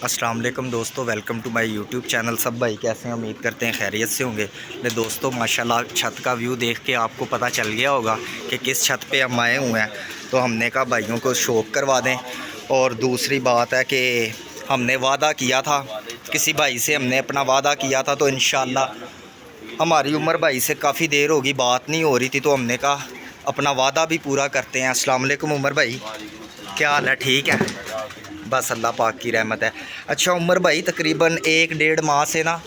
अस्सलाम वालेकुम दोस्तों, welcome to my YouTube channel. सब भाई कैसे हैं? उम्मीद करते हैं खैरियत से होंगे। मैं दोस्तों माशाल्लाह छत का व्यू देख के आपको पता चल गया होगा कि किस छत पे हम आए हुए हैं। तो हमने कहा भाइयों को शौक करवा दें। और दूसरी बात है कि हमने वादा किया था, किसी भाई से हमने अपना वादा किया था, तो इंशाल्लाह हमारी उम्र भाई से काफ़ी देर होगी, बात नहीं हो रही थी, तो हमने कहा अपना वादा भी पूरा करते हैं। अस्सलाम वालेकुम उमर भाई, क्या हाल है? ठीक है, बस अल्लाह पाक की रहमत है। अच्छा उमर भाई, तकरीबन 1-1.5 माह से ना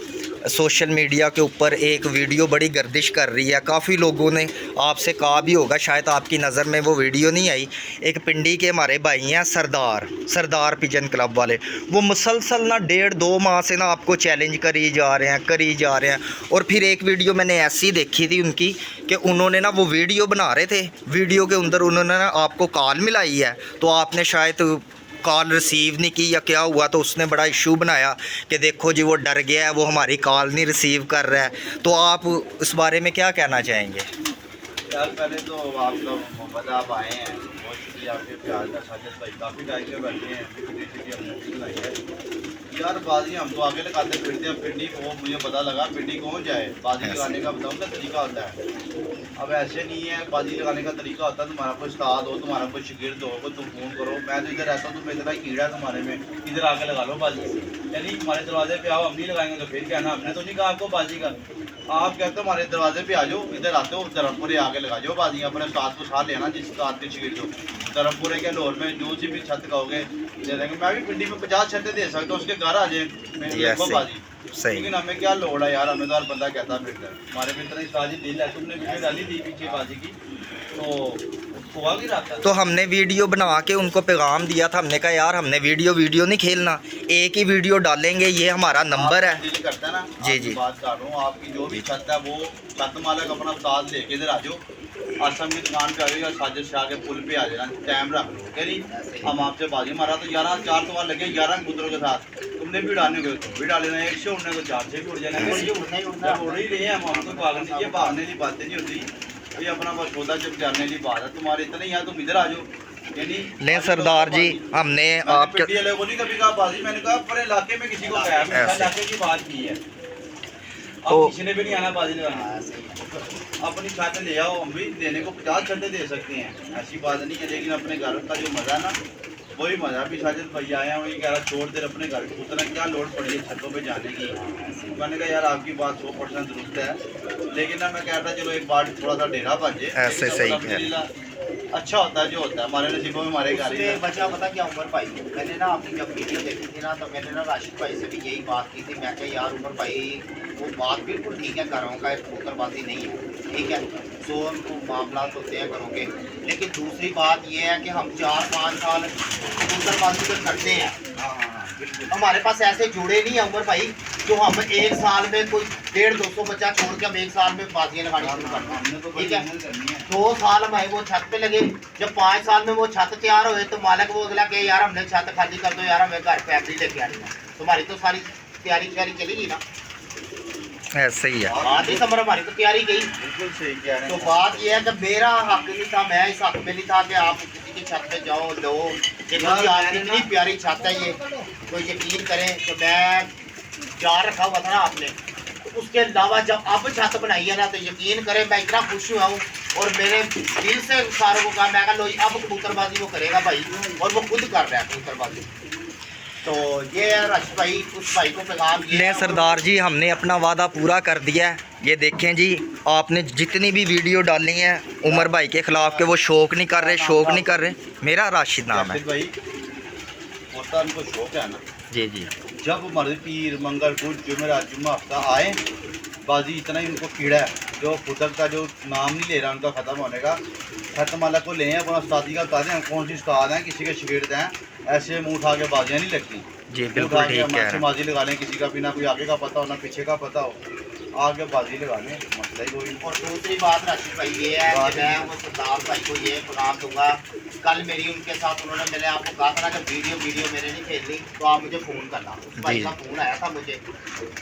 सोशल मीडिया के ऊपर एक वीडियो बड़ी गर्दिश कर रही है। काफ़ी लोगों ने आपसे कहा भी होगा, शायद आपकी नज़र में वो वीडियो नहीं आई। एक पिंडी के हमारे भाई हैं सरदार पिजन क्लब वाले, वो मुसलसल ना 1.5-2 माह से ना आपको चैलेंज करी जा रहे हैं। और फिर एक वीडियो मैंने ऐसी देखी थी उनकी कि उन्होंने ना वो वीडियो बना रहे थे, वीडियो के अंदर उन्होंने ना आपको कॉल मिलाई है, तो आपने शायद कॉल रिसीव नहीं की या क्या हुआ, तो उसने बड़ा इशू बनाया कि देखो जी वो डर गया है, वो हमारी कॉल नहीं रिसीव कर रहा है। तो आप इस बारे में क्या कहना चाहेंगे? यार पहले तो आपका मोहम्मद, आप आए हैं, बहुत शुक्रिया आपके प्यार का। साजिद भाई काफ़ी टाइम से बैठे हैं, हमने बनाई है यार। बाजी हम तो आगे लगाते फिरते हैं। पिंडी को मुझे पता लगा, पिंडी कौन जाए, बाजी लगाने का बताऊँ क्या तरीका होता है। अब ऐसे नहीं है, बाजी लगाने का तरीका होता है तुम्हारा कोई उस्ताद हो, तुम्हारा कोई शिगिर्द हो, कोई तुम फ़ोन करो, मैं तो इधर रहता हूँ, तुम इतना कीड़ा तुम्हारे में, इधर आके लगा लो बाजी। यानी हमारे दरवाजे पे आओ, हम नहीं लगाएंगे तो फिर कहना हमने तो नहीं कहा आपको बाजी का। आप कहते हो हमारे दरवाजे पे आ जाओ, इधर आते हो धर्मपुरे आगे लगा जाओ बाजी। अपने साथ को साथ लेना, जिस साथ के शिगिर्द हो। धर्मपुरे के लाहौर में जो सी भी छत कहोगे दे देंगे। मैं भी पिंडी में 50 छतें दे सकता हूँ, उसके घर आ जाए बाजी। सही। लेकिन हमें क्या लोड़ है यार, हमें तो हर बंदा कहता फिरता है। हमारे में इतना साजी दिल है, तुमने वीडियो डाली थी पीछे बाजी की, तो हुआ की रहा था। तो हमने वीडियो बना के उनको पैगाम दिया था, हमने कहा यार हमने वीडियो नहीं खेलना, एक ही वीडियो डालेंगे, ये हमारा नंबर है। दिल करता है ना, जी बात कर रहा हूँ, आपकी जो भी छत है वो छत मालक अपना साथ लेके इधर आ जाओ, आसम की दुकान पे आ जाओ या साजिद शाह के पुल पे आ जाना, टाइम रख लो क्या नहीं। हम आपसे बाजी मारा तो 11 4 लगे 11 कबूतरों के साथ, तुमने भी उड़ाने को तुम भी डाले ना, 1 से उड़ने को 4 से भी उड़ जाना। उड़ ही रहे हैं हम तो, भागने की भागने की बातें नहीं होती, ये अपना बस पौधा जब जानने की बात है। तुम्हारे इतने यहाँ तुम इधर आ जाओ यानी। ले सरदार जी, हमने आपके वाले को नहीं कभी कहा बाजी, मैंने कहा अपने इलाके में किसी को कहा, इलाके की बात की है, तो किसी ने भी नहीं आना बाजी लगाना। अपनी छत ले आओ, हम भी देने को 50 छतें दे सकते हैं, ऐसी बात नहीं है। लेकिन अपने घर का जो मज़ा है ना, वही मज़ा भी। साजिद भैया आए हैं, वही कह रहा छोड़ दे अपने घर, उतना क्या लोड पड़ी है छतों पे जाने की। मैंने कहा यार आपकी बात 100% दुरुस्त है, लेकिन ना मैं कह रहा चलो एक बार थोड़ा सा डेरा बजे, ऐसे सही अच्छा होता है जो होता है हमारे नसीबों में, हमारे घर में बचा। पता क्या उमर भाई, मैंने ना अपनी जब वीडियो देखी थी ना, तो मैंने ना राशिद भाई से भी यही बात की थी। मैं कहा यार उमर भाई वो बात बिल्कुल ठीक है, घरों का कबूतरबाजी नहीं है, ठीक है, जो उनको मामला होते हैं घरों के। लेकिन दूसरी बात ये है कि हम 4-5 साल कबूतरबाजी तो करते हैं। हमारे पास ऐसे जुड़े नहीं है उमर भाई, जो हम एक साल में कोई 150-200 बच्चा छोड़ के हम एक साल में बाजियाँ लगानी शुरू करते हैं, ठीक है। 2 साल हमारे वो छत पे लगे, जब 5 साल में वो छत तैयार हुए तो मालिक वो अगला के यार हमने छत खाली कर दो यार, हमें घर फैमिली लेके आनी है। तुम्हारी तो सारी तैयारी चलेगी ना, ऐसे ही है। बात ही समझ, हमारी तो तैयारी गई। बिल्कुल सही कह रहे हैं। तो बात ये है कि मेरा हक नहीं था, मैं इस हक में नहीं था कि आप किसी की छत पे जाओ लो। इतनी प्यारी छत है ये, तो यकीन करें कि मैं जार रखा हुआ था ना आपने, तो उसके अलावा जब अब छत बनाई है ना, तो यकीन करें मैं इतना खुश हुआ हूँ। और मेरे दिल से सारों को कहा, मैं कहा लो अब कबूतरबाजी वो करेगा भाई, और वो खुद कर रहा है कबूतरबाजी। तो ये राशिद भाई, उस भाई को पैगाम ले सरदार जी, हमने अपना वादा पूरा कर दिया है। ये देखें जी, आपने जितनी भी वीडियो डाली हैं उमर भाई के ख़िलाफ़ के वो शौक नहीं कर रहे। मेरा राशिद नाम है भाई, होता उनको शौक है ना जी जी। जब मर्द पीर मंगल बुध जुमेरात जुम्मा हफ्ता आए, बाजी इतना ही उनको कीड़ा है, जो खुदक का जो नाम नहीं ले रहा उनका ख़त्म होने का। छत माला को ले हैं, अपना उस्तादी का बता दें कौन सी उस्ताद हैं, किसी के शिगिर्द हैं, ऐसे मुँह उठा के बाजियाँ नहीं लगती जी बिल्कुल ठीक कह रहे हैं। बाजी लगा लें, किसी का भी ना कोई आगे का पता हो ना पीछे का पता हो, आगे बाजी लगा लें, मसला ही कोई। और दूसरी बात राशिद भाई ये है कि मैं वो सरदार भाई को ये पैगाम दूंगा, कल मेरी उनके साथ उन्होंने, मैंने आपको कहा था ना कि वीडियो मेरे नहीं खेलनी, तो आप मुझे फ़ोन करना। उस भाई का फ़ोन आया था मुझे,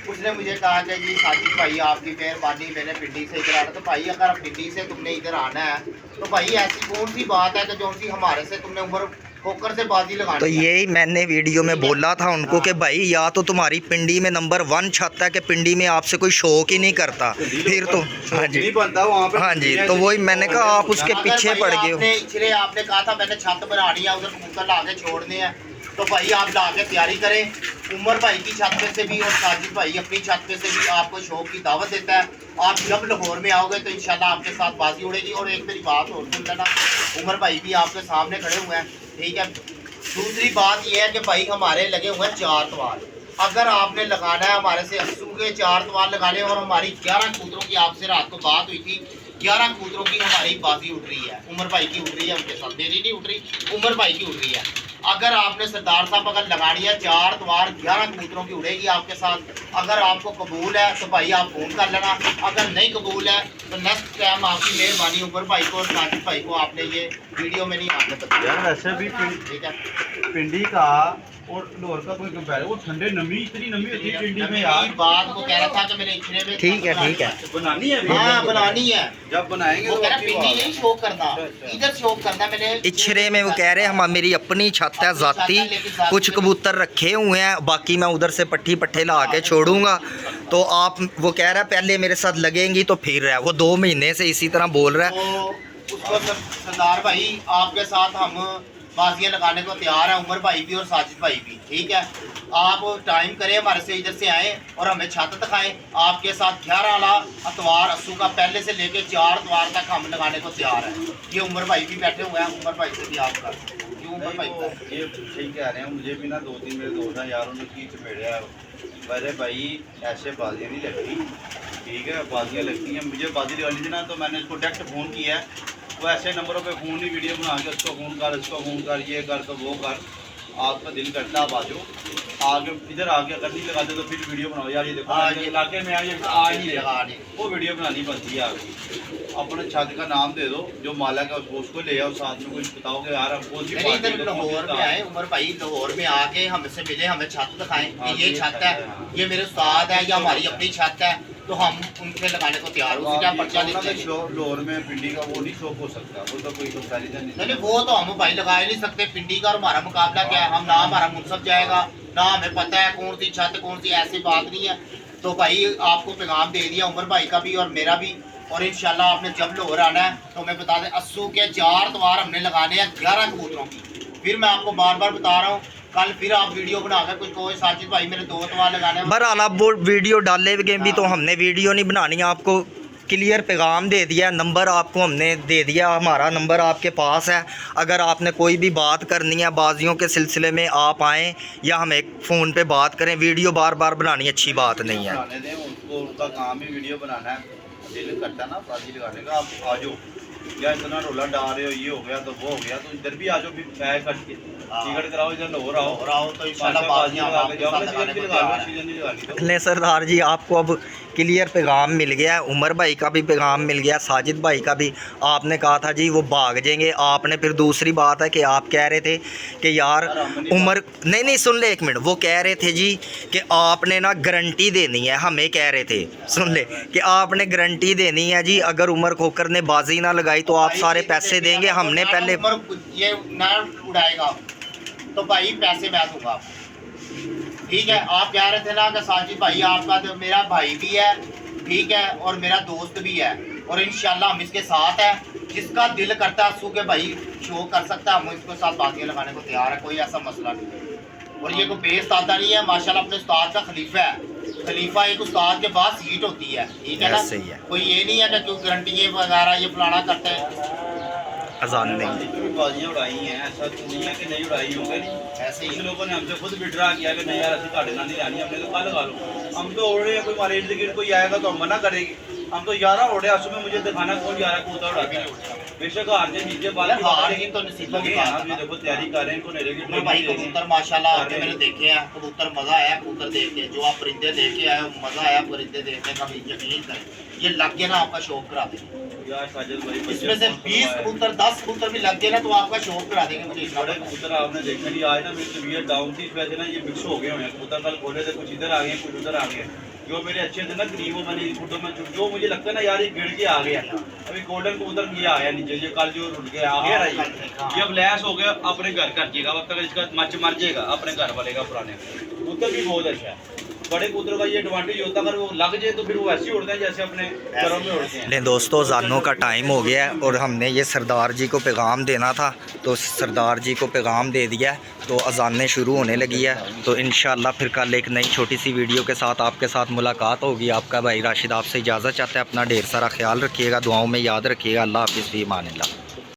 उसने मुझे कहा कि जी साजिद भाई आपकी मेहरबानी, मैंने पिंडी से इधर आना। तो भाई अगर पिंडी से तुमने इधर आना है तो भाई ऐसी कौन सी बात है कि जो सी हमारे से तुमने उम्र खोकर से बाजी लगानी तो है। यही मैंने वीडियो में बोला था उनको कि भाई या तो तुम्हारी पिंडी में नंबर 1 छत है कि पिंडी में आपसे कोई शौक ही नहीं करता, फिर तो हाँ जी नहीं बनता वहाँ पे। हाँ जी, तो वही मैंने कहा आप उसके अगर पीछे भाई पड़ गए हो। आपने इसलिए आपने कहा था मैंने छत बनानी है, उधर कबूतर ला के छोड़ने हैं, तो भाई आप ला के तैयारी करें। उमर भाई की छत पे से भी और साजिद भाई अपनी छत पे से भी आपको शौक की दावत देता है। आप जब लाहौर में आओगे तो इंशाल्लाह आपके साथ बाजी उड़ेगी। और एक मेरी बात और सुन लेना, उमर भाई भी आपके सामने खड़े हुए हैं, ठीक है। दूसरी बात यह है कि भाई हमारे लगे हुए हैं 4 तवार। अगर आपने लगाना है हमारे से 80 के 4 तवार लगाने, और हमारी 11 कबूतरों की आपसे रात को बात हुई थी, 11 कबूतरों की हमारी बाजी उठ रही है, उमर भाई की उठ रही है उनके साथ, मेरी नहीं उठ रही, उमर भाई की उठ रही है। अगर आपने सरदार साहब अगर लगानी है 4 तवार 11 कबूतरों की उड़ेगी आपके साथ। अगर आपको कबूल है तो भाई आप फ़ोन कर लेना, अगर नहीं कबूल है तो नेक्स्ट टाइम आपकी मेहरबानी उमर भाई को और साजिद भाई को आपने ये वीडियो में नहीं आने बताया। यार वैसे भी ठीक है, पिंडी का और लाहौर का कोई कंपेयर, वो ठंडे नमी इतनी नमी होती है पिंडी में यार। बात को कह रहा था कि मेरे इचरे में ठीक है ठीक है, बनानी है अभी। हाँ बनानी है। जब बनाएंगे वो तो कह रहा अच्छी पिंडी बात है। नहीं शो करना, इधर शो करना। मैंने इच्छरे में वो कह रहे हैं हम मेरी अपनी छत है जाती, कुछ कबूतर रखे हुए हैं, बाकी मैं उधर से पट्टी पट्टे ला के छोड़ूंगा। तो आप वो कह रहा है पहले मेरे साथ लगेंगी तो फिर है, वो 2 महीने से इसी तरह बोल रहा है। तो उसको सरदार भाई आपके साथ हम बाजियाँ लगाने को तैयार है, उमर भाई भी और साजिद भाई भी, ठीक है। आप टाइम करें हमारे से, इधर से आएँ और हमें छत दिखाएं। आपके साथ 11 वाला अतवार 80 का पहले से लेके 4 अतवार तक हम लगाने को तैयार हैं। ये उमर भाई भी बैठे हुए हैं, उमर भाई से भी आपका क्यों उमर भाई का नहीं, ये ठीक कह रहे हैं। मुझे भी ना 2-3 मेरे दोस्त हैं यार, उन्होंने की चपेड़े अरे भाई ऐसे बाजियाँ नहीं लगती, ठीक है। बाजियाँ लगती हैं, मुझे बाजी लगानी थी ना तो मैंने उसको डायरेक्ट फ़ोन किया है। वो ऐसे नंबरों पे फ़ोन ही वीडियो बना के उसको फ़ोन कर, इसको फ़ोन कर, ये कर तो वो कर। आपका दिल करता आप आ जाओ, आगे इधर आके अगर नहीं लगाते तो फिर वीडियो बनाओ यार, ये देखो ये इलाके में ये आ ही नहीं रहा, वो वीडियो बनानी बनती है आगे। अपने छत का नाम दे दो, जो मालक है उसको ले आओ साथ में, कुछ बताओ कि यार हम कौन सी नहीं, इधर लाहौर में आए उमर भाई, लाहौर में आके हमसे मिले, हमें छत दिखाएं कि ये छत है, ये मेरे उस्ताद है, या हमारी अपनी छत है, तो हम उनसे लगाने को तैयार हो। क्या पर्चा देते हैं लाहौर में पिंडी का वो नहीं शौक हो सकता, वो तो कोई कंपैरिजन नहीं, वो तो हम भाई लगा ही नहीं सकते। पिंडी का और हमारा मुकाबला क्या है, हम ना हमारा मुनसब जाएगा ना हमें पता है कौन सी छत कौन सी, ऐसी बात नहीं है। तो भाई आपको पैगाम दे दिया उमर भाई का भी और मेरा भी, और इंशाल्लाह आपने जब लाहौर आना है तो हमें बता दें 80 के 4 तवार हमने लगाने हैं 11 कबूतरों की। फिर मैं आपको बार बार बता रहा हूँ, कल फिर आप वीडियो बनाकर कुछ कहो साजिद भाई मेरे 2 तवार लगाने हैं। बहरहाल आप वो वीडियो डाले भी तो हमने वीडियो नहीं बनानी, आपको क्लियर पैगाम दे दिया, नंबर आपको हमने दे दिया, हमारा नंबर आपके पास है। अगर आपने कोई भी बात करनी है बाजियों के सिलसिले में, आप आएँ या हमें फ़ोन पे बात करें, वीडियो बार बार बनानी अच्छी बात नहीं है। बनाने दें उनको, उनका काम ही वीडियो बनाना है। दिल करता है ना बाजी लगाने का, आप आ जाओ। क्या इतना रोला डाल रहे हो, ये हो गया तो वो हो गया, तो इधर भी आ जाओ, फिर पैक कट के टिकट कराओ, इधर लाहौर आओ तो इंशाल्लाह बाजियां हम आपके साथ लगाने को तैयार हैं। सीजन नहीं लगानी। ले सरदार जी आपको अब क्लियर पैगाम मिल गया है, उमर भाई का भी पैगाम मिल गया, साजिद भाई का भी। आपने कहा था जी वो भाग जाएंगे, आपने फिर दूसरी बात है कि आप कह रहे थे कि यार उमर नहीं सुन ले 1 मिनट, वो कह रहे थे जी कि आपने ना गारंटी देनी है, हमें कह रहे थे सुन ले कि आपने गारंटी देनी है जी, अगर उमर खोकर ने बाजी ना लगाई तो आप सारे पैसे देंगे। हमने पहले ये ना उड़ाएगा तो भाई पैसे मैं दूंगा आपको, ठीक है। आप कह रहे थे ना कि साजिद भाई आपका तो मेरा भाई भी है, ठीक है, और मेरा दोस्त भी है, और इंशाल्लाह हम इसके साथ है। जिसका दिल करता है के भाई शो कर सकता है, हम इसके साथ बाजियाँ लगाने को तैयार है, कोई ऐसा मसला नहीं। और ये कोई बेउस्तादा नहीं है, माशाल्लाह अपने उस्ताद का खलीफा है। खलीफा एक उस्ताद के बाद सीट होती है, ठीक है ना। सही है, कोई ये नहीं है कि क्यों गारंटी वगैरह ये फलाना करते हैं। अजान नहीं भी बाजियाँ उड़ाई हैं, ऐसा तो नहीं है कि नहीं उड़ाई होंगे। ऐसे ही इन लोगों ने हमसे खुद विड्रा किया कि नहीं यार असं ਤੁਹਾਡੇ ਨਾਲ नहीं जानी, हमने तो कल लगा लो। हम तो उड़ रहे हैं, कोई हमारे इर्द गिर्द कोई आएगा तो हम मना करेंगे। हम तो 11 उड़े, असुबह मुझे दिखाना कौन 11 कबूतर उड़ाते हैं। बेशक हार जाए नीचे बात हार की तो नसीबों की बात है। देखो तैयारी कर रहे हैं, इनको नेरे की भाई कबूतर माशाल्लाह आपके मैंने देखे हैं, कबूतर मज़ा आया कबूतर देख के, जो आप परिंदे देख के आए हो मज़ा आया परिंदे देखने का, भी यकीन करें। ये लग गए ना आपका शौक करा देंगे। यार साजिद भाई इसमें से 20 कबूतर 10 कबूतर भी लग गए ना तो आपका शौक करा देंगे मुझे इतना बड़े पता है। कबूतर आपने देखा नहीं आज ना मेरी तबीयत डाउन थी, इस वजह से ना ये मिक्स हो गए हुए हैं कबूतर। कल खोले थे, कुछ इधर आ गए कुछ उधर आ गए। जो मेरे अच्छे थे ना करीब, वो मैंने फोटो में जो मुझे लगता है ना यार ये गिर के आ गया। अभी गोल्डन कबूतर ये आया नीचे, ये कल जो रुक गया आ गया ना ये अब लैस हो गया, अपने घर कर जाएगा। अब तक इसका मच मर जाएगा अपने घर वाले का पुराने। कबूतर भी बहुत अच्छा है। बड़े कबूतर का ये एडवांटेज होता है, अगर वो लग जाए तो फिर वो ऐसे ही उड़ते हैं जैसे अपने घरों में उड़ते हैं। लेकिन दोस्तों अज़ानों का टाइम हो गया है और हमने ये सरदार जी को पैगाम देना था, तो सरदार जी को पैगाम दे दिया है। तो अज़ानें शुरू होने लगी है। तो इंशाअल्लाह फिर कल एक नई छोटी सी वीडियो के साथ आपके साथ मुलाकात होगी। आपका भाई राशिद आपसे इजाज़त चाहता है। अपना ढेर सारा ख्याल रखिएगा, दुआओं में याद रखिएगा। अल्लाह हाफ़िज़, फ़ी अमान अल्लाह।